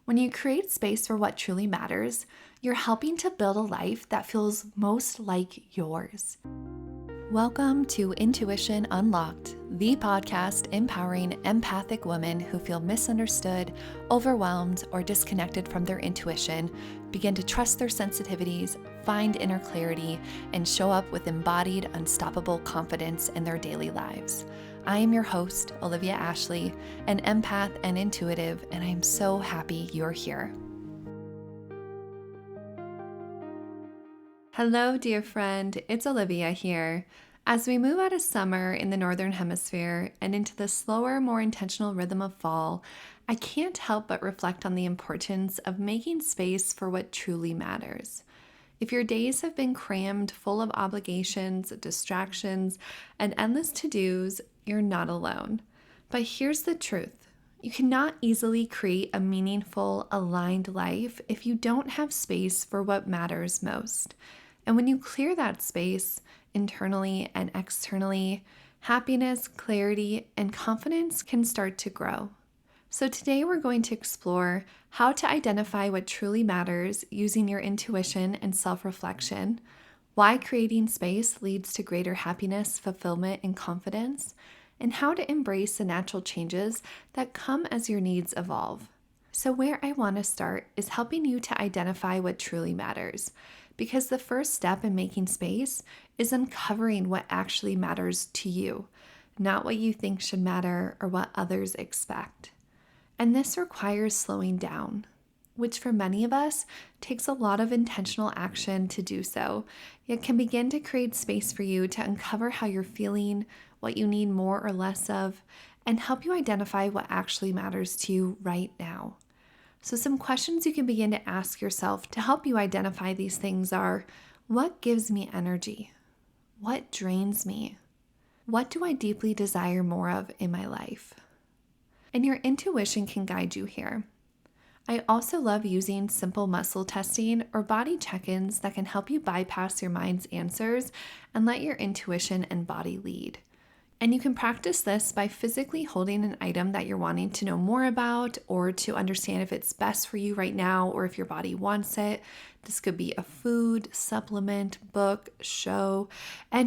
When you create space for what truly matters, you're helping to build a life that feels most like yours. Welcome to Intuition Unlocked, the podcast empowering empathic women who feel misunderstood, overwhelmed, or disconnected from their intuition, begin to trust their sensitivities, find inner clarity, and show up with embodied, unstoppable confidence in their daily lives. I am your host, Olivia Ashley, an empath and intuitive, and I am so happy you're here. Hello, dear friend. It's Olivia here. As we move out of summer in the Northern Hemisphere and into the slower, more intentional rhythm of fall, I can't help but reflect on the importance of making space for what truly matters. If your days have been crammed full of obligations, distractions, and endless to-dos, you're not alone. But here's the truth. You cannot easily create a meaningful, aligned life if you don't have space for what matters most. And when you clear that space, internally and externally, happiness, clarity, and confidence can start to grow. So today we're going to explore how to identify what truly matters using your intuition and self-reflection, why creating space leads to greater happiness, fulfillment, and confidence, and how to embrace the natural changes that come as your needs evolve. So where I want to start is helping you to identify what truly matters, because the first step in making space is uncovering what actually matters to you, not what you think should matter or what others expect. And this requires slowing down, which for many of us takes a lot of intentional action to do so, yet can begin to create space for you to uncover how you're feeling, what you need more or less of, and help you identify what actually matters to you right now. So some questions you can begin to ask yourself to help you identify these things are, what gives me energy? What drains me? What do I deeply desire more of in my life? And your intuition can guide you here. I also love using simple muscle testing or body check-ins that can help you bypass your mind's answers and let your intuition and body lead. And you can practice this by physically holding an item that you're wanting to know more about or to understand if it's best for you right now or if your body wants it. This could be a food, supplement, book, show,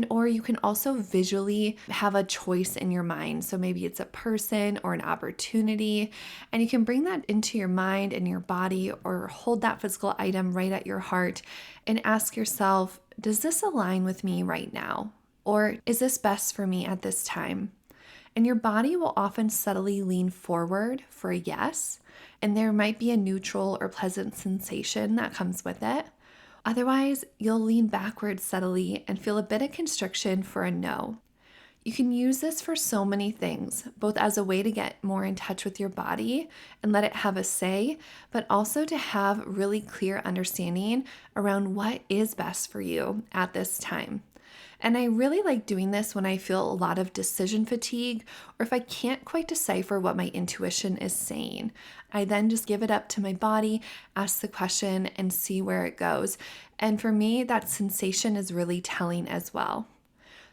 or you can also visually have a choice in your mind. So maybe it's a person or an opportunity, and you can bring that into your mind and your body or hold that physical item right at your heart and ask yourself, does this align with me right now? Or is this best for me at this time? And your body will often subtly lean forward for a yes, and there might be a neutral or pleasant sensation that comes with it. Otherwise, you'll lean backwards subtly and feel a bit of constriction for a no. You can use this for so many things, both as a way to get more in touch with your body and let it have a say, but also to have really clear understanding around what is best for you at this time. And I really like doing this when I feel a lot of decision fatigue or if I can't quite decipher what my intuition is saying. I then just give it up to my body, ask the question, and see where it goes. And for me, that sensation is really telling as well.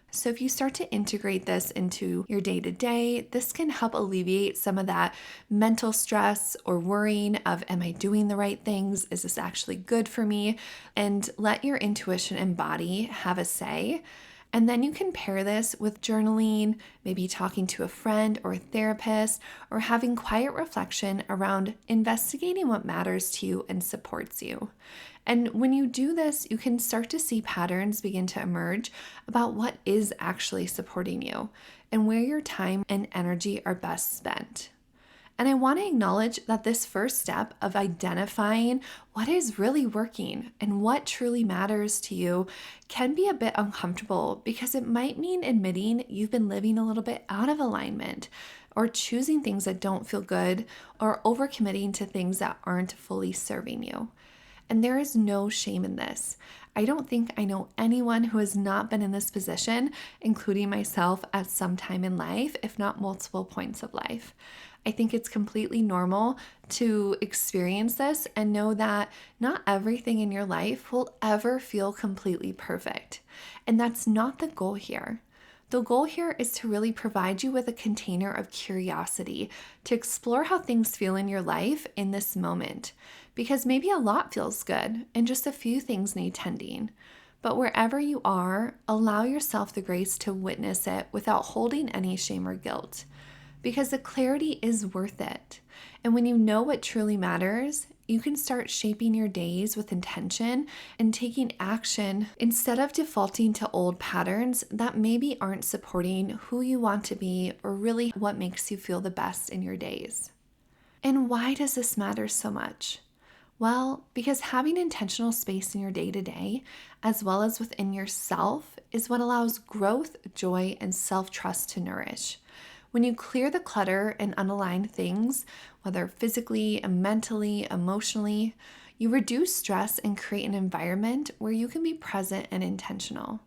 So if you start to integrate this into your day-to-day, this can help alleviate some of that mental stress or worrying of, am I doing the right things? Is this actually good for me? And let your intuition and body have a say. And then you can pair this with journaling, maybe talking to a friend or a therapist, or having quiet reflection around investigating what matters to you and supports you. And when you do this, you can start to see patterns begin to emerge about what is actually supporting you and where your time and energy are best spent. And I want to acknowledge that this first step of identifying what is really working and what truly matters to you can be a bit uncomfortable because it might mean admitting you've been living a little bit out of alignment or choosing things that don't feel good or overcommitting to things that aren't fully serving you. And there is no shame in this. I don't think I know anyone who has not been in this position, including myself at some time in life, if not multiple points of life. I think it's completely normal to experience this and know that not everything in your life will ever feel completely perfect. And that's not the goal here. The goal here is to really provide you with a container of curiosity to explore how things feel in your life in this moment. Because maybe a lot feels good and just a few things need tending. But wherever you are, allow yourself the grace to witness it without holding any shame or guilt. Because the clarity is worth it. And when you know what truly matters, you can start shaping your days with intention and taking action instead of defaulting to old patterns that maybe aren't supporting who you want to be or really what makes you feel the best in your days. And why does this matter so much? Well, because having intentional space in your day-to-day, as well as within yourself, is what allows growth, joy, and self-trust to nourish. When you clear the clutter and unaligned things, whether physically, mentally, emotionally, you reduce stress and create an environment where you can be present and intentional.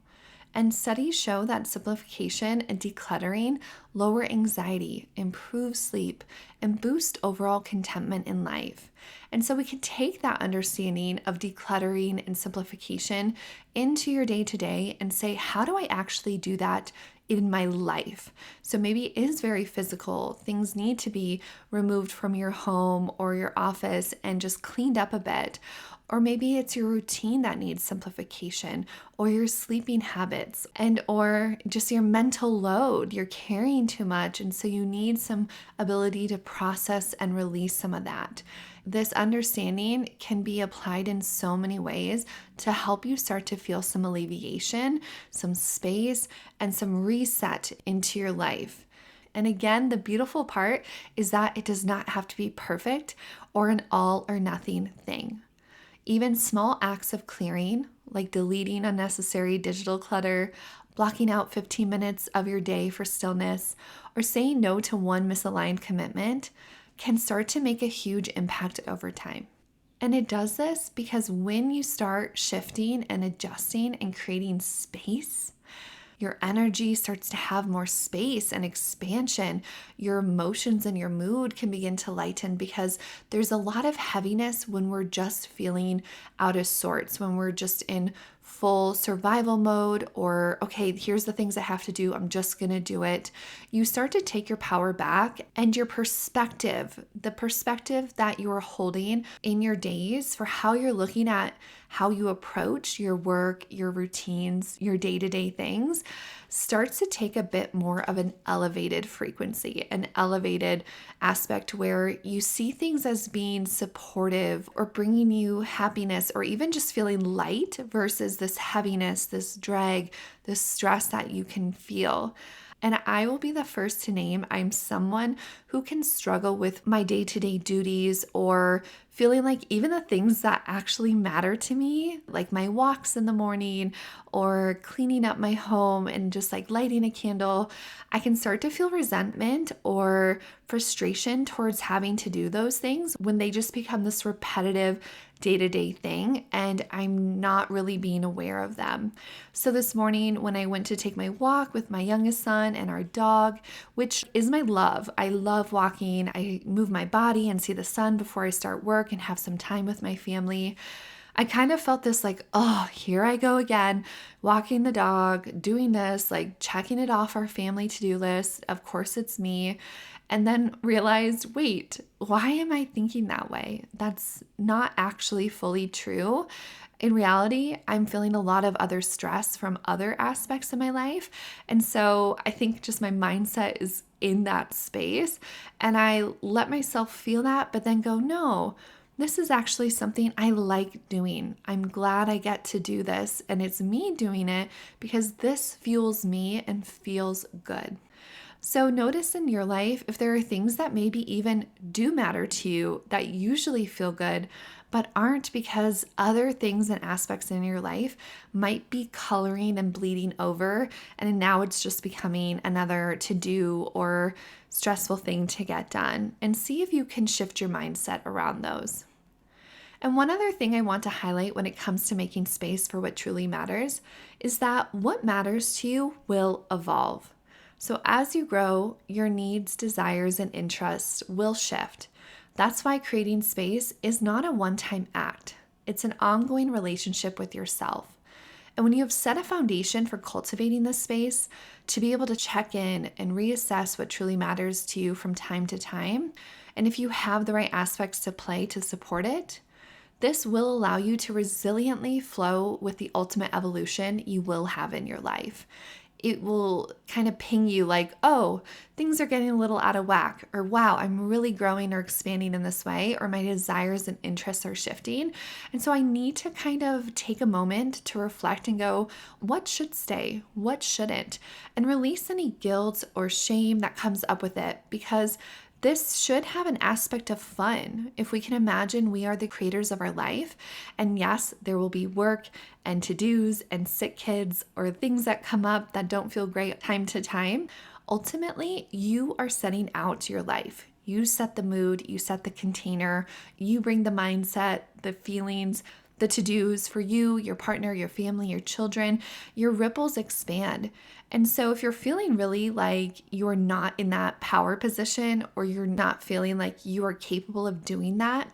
And studies show that simplification and decluttering lower anxiety, improve sleep, and boost overall contentment in life. And so we can take that understanding of decluttering and simplification into your day-to-day and say, how do I actually do that in my life? So maybe it is very physical. Things need to be removed from your home or your office and just cleaned up a bit. Or maybe it's your routine that needs simplification, or your sleeping habits, and or just your mental load. You're carrying too much, and so you need some ability to process and release some of that. This understanding can be applied in so many ways to help you start to feel some alleviation, some space, and some reset into your life. And again, the beautiful part is that it does not have to be perfect or an all or nothing thing. Even small acts of clearing, like deleting unnecessary digital clutter, blocking out 15 minutes of your day for stillness, or saying no to one misaligned commitment, can start to make a huge impact over time. And it does this because when you start shifting and adjusting and creating space, your energy starts to have more space and expansion. Your emotions and your mood can begin to lighten because there's a lot of heaviness when we're just feeling out of sorts, when we're just in full survival mode, or, okay, here's the things I have to do, I'm just gonna do it. You start to take your power back, and your perspective, the perspective that you're holding in your days for how you're looking at how you approach your work, your routines, your day-to-day things, starts to take a bit more of an elevated frequency, an elevated aspect where you see things as being supportive or bringing you happiness, or even just feeling light versus this heaviness, this drag, this stress that you can feel. And I will be the first to name I'm someone who can struggle with my day-to-day duties, or feeling like even the things that actually matter to me, like my walks in the morning or cleaning up my home and just like lighting a candle, I can start to feel resentment or frustration towards having to do those things when they just become this repetitive day-to-day thing and I'm not really being aware of them. So this morning when I went to take my walk with my youngest son and our dog, which is my love, I love walking. I move my body and see the sun before I start work and have some time with my family. I kind of felt this like, oh, here I go again, walking the dog, doing this, like checking it off our family to-do list. Of course it's me. And then realized, wait, why am I thinking that way? That's not actually fully true. In reality, I'm feeling a lot of other stress from other aspects of my life. And so I think just my mindset is in that space. And I let myself feel that, but then go, no, this is actually something I like doing. I'm glad I get to do this. And it's me doing it because this fuels me and feels good. So notice in your life if there are things that maybe even do matter to you that usually feel good, but aren't because other things and aspects in your life might be coloring and bleeding over, and now it's just becoming another to-do or stressful thing to get done. And see if you can shift your mindset around those. And one other thing I want to highlight when it comes to making space for what truly matters is that what matters to you will evolve. So as you grow, your needs, desires, and interests will shift. That's why creating space is not a one-time act. It's an ongoing relationship with yourself. And when you have set a foundation for cultivating this space, to be able to check in and reassess what truly matters to you from time to time, and if you have the right aspects to play to support it, this will allow you to resiliently flow with the ultimate evolution you will have in your life. It will kind of ping you like, oh, things are getting a little out of whack, or wow, I'm really growing or expanding in this way, or my desires and interests are shifting. And so I need to kind of take a moment to reflect and go, what should stay? What shouldn't? And release any guilt or shame that comes up with it, because this should have an aspect of fun. If we can imagine we are the creators of our life, and yes, there will be work and to-dos and sick kids or things that come up that don't feel great time to time, ultimately, you are setting out your life. You set the mood, you set the container, you bring the mindset, the feelings, the to-dos for you, your partner, your family, your children. Your ripples expand. And so if you're feeling really like you're not in that power position, or you're not feeling like you are capable of doing that,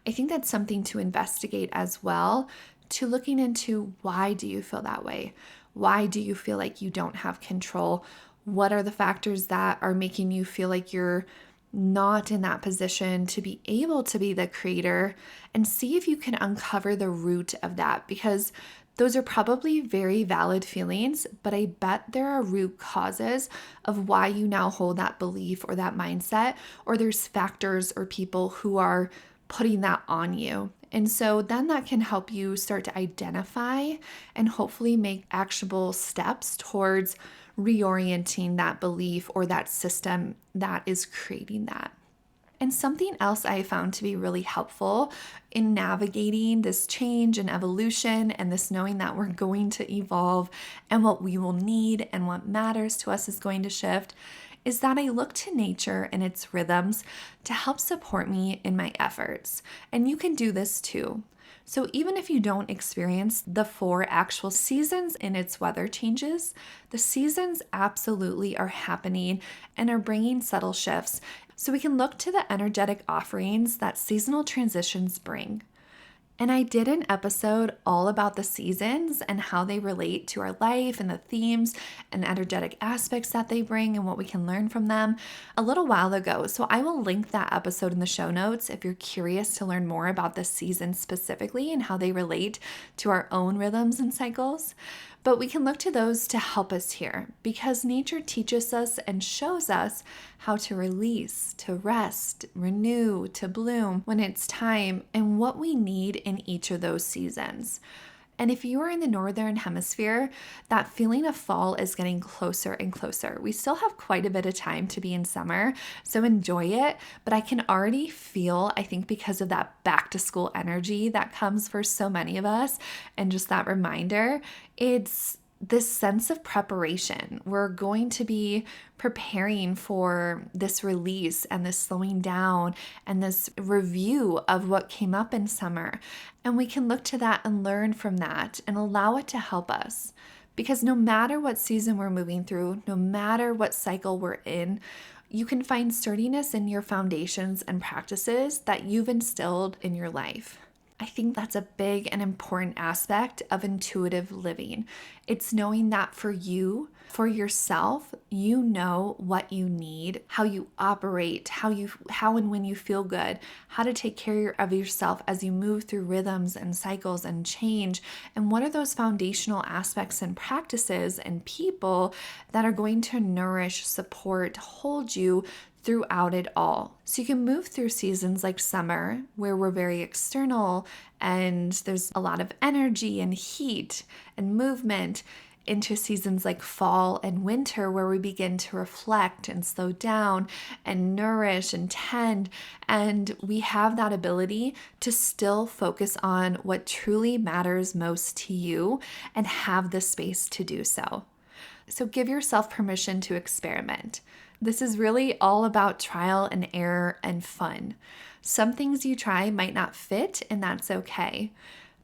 I think that's something to investigate as well, to looking into, why do you feel that way? Why do you feel like you don't have control? What are the factors that are making you feel like you're not in that position to be able to be the creator? And see if you can uncover the root of that, because those are probably very valid feelings, but I bet there are root causes of why you now hold that belief or that mindset, or there's factors or people who are putting that on you. And so then that can help you start to identify and hopefully make actionable steps towards reorienting that belief or that system that is creating that. And something else I found to be really helpful in navigating this change and evolution, and this knowing that we're going to evolve and what we will need and what matters to us is going to shift, is that I look to nature and its rhythms to help support me in my efforts. And you can do this too. So even if you don't experience the 4 actual seasons in its weather changes, the seasons absolutely are happening and are bringing subtle shifts. So we can look to the energetic offerings that seasonal transitions bring. And I did an episode all about the seasons and how they relate to our life and the themes and energetic aspects that they bring and what we can learn from them a little while ago. So I will link that episode in the show notes if you're curious to learn more about the seasons specifically and how they relate to our own rhythms and cycles. But we can look to those to help us here, because nature teaches us and shows us how to release, to rest, renew, to bloom when it's time, and what we need in each of those seasons. And if you are in the Northern Hemisphere, that feeling of fall is getting closer and closer. We still have quite a bit of time to be in summer, so enjoy it. But I can already feel, I think because of that back to school energy that comes for so many of us, and just that reminder, it's this sense of preparation. We're going to be preparing for this release and this slowing down and this review of what came up in summer. And we can look to that and learn from that and allow it to help us. Because no matter what season we're moving through, no matter what cycle we're in, you can find sturdiness in your foundations and practices that you've instilled in your life. I think that's a big and important aspect of intuitive living. It's knowing that for you, for yourself, you know what you need, how you operate, how and when you feel good, how to take care of yourself as you move through rhythms and cycles and change, and what are those foundational aspects and practices and people that are going to nourish, support, hold you throughout it all. So you can move through seasons like summer, where we're very external and there's a lot of energy and heat and movement, into seasons like fall and winter, where we begin to reflect and slow down and nourish and tend. And we have that ability to still focus on what truly matters most to you and have the space to do so. So give yourself permission to experiment. This is really all about trial and error and fun. Some things you try might not fit, and that's okay.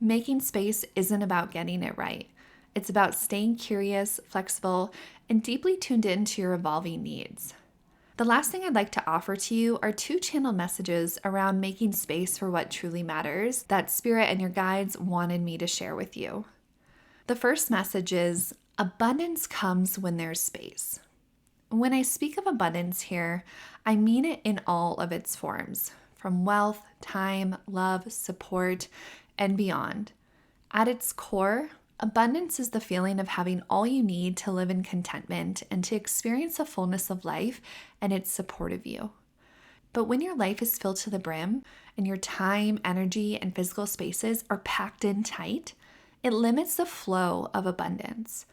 Making space isn't about getting it right. It's about staying curious, flexible, and deeply tuned into your evolving needs. The last thing I'd like to offer to you are 2 channel messages around making space for what truly matters that Spirit and your guides wanted me to share with you. The first message is abundance comes when there's space. When I speak of abundance here, I mean it in all of its forms, from wealth, time, love, support, and beyond. At its core, abundance is the feeling of having all you need to live in contentment and to experience the fullness of life and its support of you. But when your life is filled to the brim and your time, energy, and physical spaces are packed in tight, it limits the flow of abundance.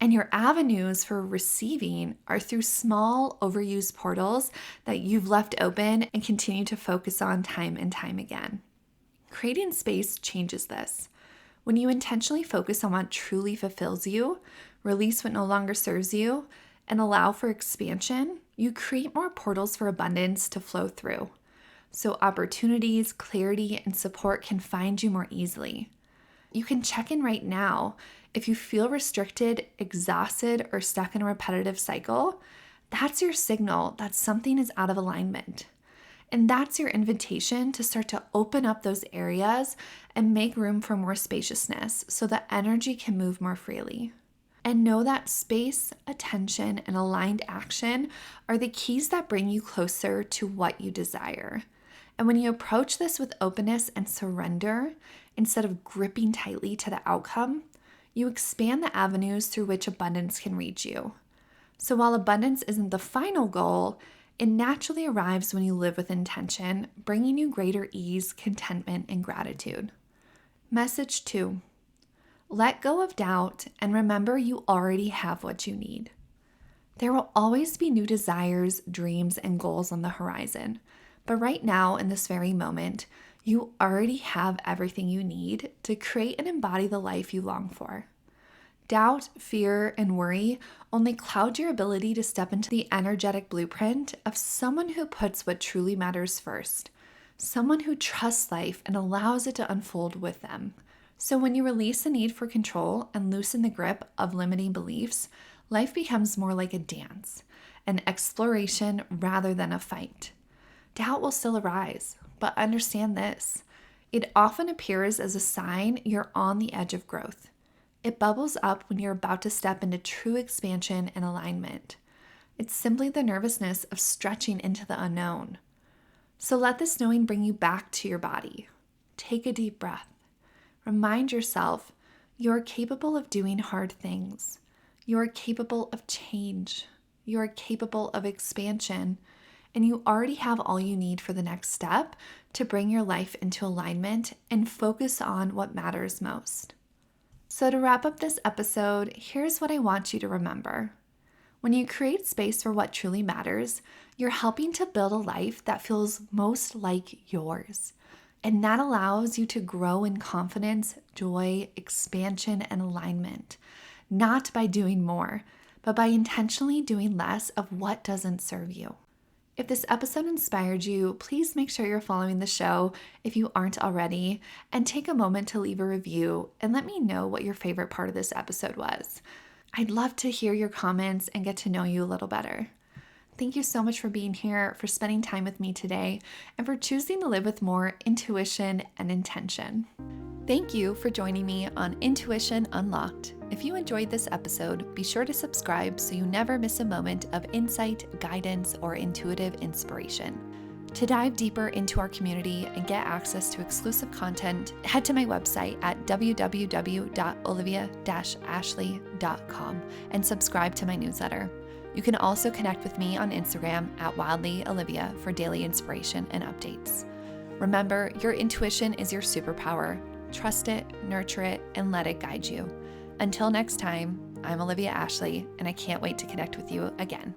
And your avenues for receiving are through small, overused portals that you've left open and continue to focus on time and time again. Creating space changes this. When you intentionally focus on what truly fulfills you, release what no longer serves you, and allow for expansion, you create more portals for abundance to flow through. So opportunities, clarity, and support can find you more easily. You can check in right now. If you feel restricted, exhausted, or stuck in a repetitive cycle, that's your signal that something is out of alignment. And that's your invitation to start to open up those areas and make room for more spaciousness so that energy can move more freely. And know that space, attention, and aligned action are the keys that bring you closer to what you desire. And when you approach this with openness and surrender, instead of gripping tightly to the outcome, you expand the avenues through which abundance can reach you. So while abundance isn't the final goal, it naturally arrives when you live with intention, bringing you greater ease, contentment, and gratitude. Message 2. Let go of doubt and remember you already have what you need. There will always be new desires, dreams, and goals on the horizon. But right now, in this very moment, you already have everything you need to create and embody the life you long for. Doubt, fear, and worry only cloud your ability to step into the energetic blueprint of someone who puts what truly matters first, someone who trusts life and allows it to unfold with them. So when you release the need for control and loosen the grip of limiting beliefs, life becomes more like a dance, an exploration rather than a fight. Doubt will still arise, but understand this. It often appears as a sign you're on the edge of growth. It bubbles up when you're about to step into true expansion and alignment. It's simply the nervousness of stretching into the unknown. So let this knowing bring you back to your body. Take a deep breath. Remind yourself you're capable of doing hard things. You're capable of change. You're capable of expansion. And you already have all you need for the next step to bring your life into alignment and focus on what matters most. So to wrap up this episode, here's what I want you to remember. When you create space for what truly matters, you're helping to build a life that feels most like yours. And that allows you to grow in confidence, joy, expansion, and alignment, not by doing more, but by intentionally doing less of what doesn't serve you. If this episode inspired you, please make sure you're following the show if you aren't already, and take a moment to leave a review and let me know what your favorite part of this episode was. I'd love to hear your comments and get to know you a little better. Thank you so much for being here, for spending time with me today, and for choosing to live with more intuition and intention. Thank you for joining me on Intuition Unlocked. If you enjoyed this episode, be sure to subscribe so you never miss a moment of insight, guidance, or intuitive inspiration. To dive deeper into our community and get access to exclusive content, head to my website at www.olivia-ashley.com and subscribe to my newsletter. You can also connect with me on Instagram at wildlyolivia for daily inspiration and updates. Remember, your intuition is your superpower. Trust it, nurture it, and let it guide you. Until next time, I'm Olivia Ashley, and I can't wait to connect with you again.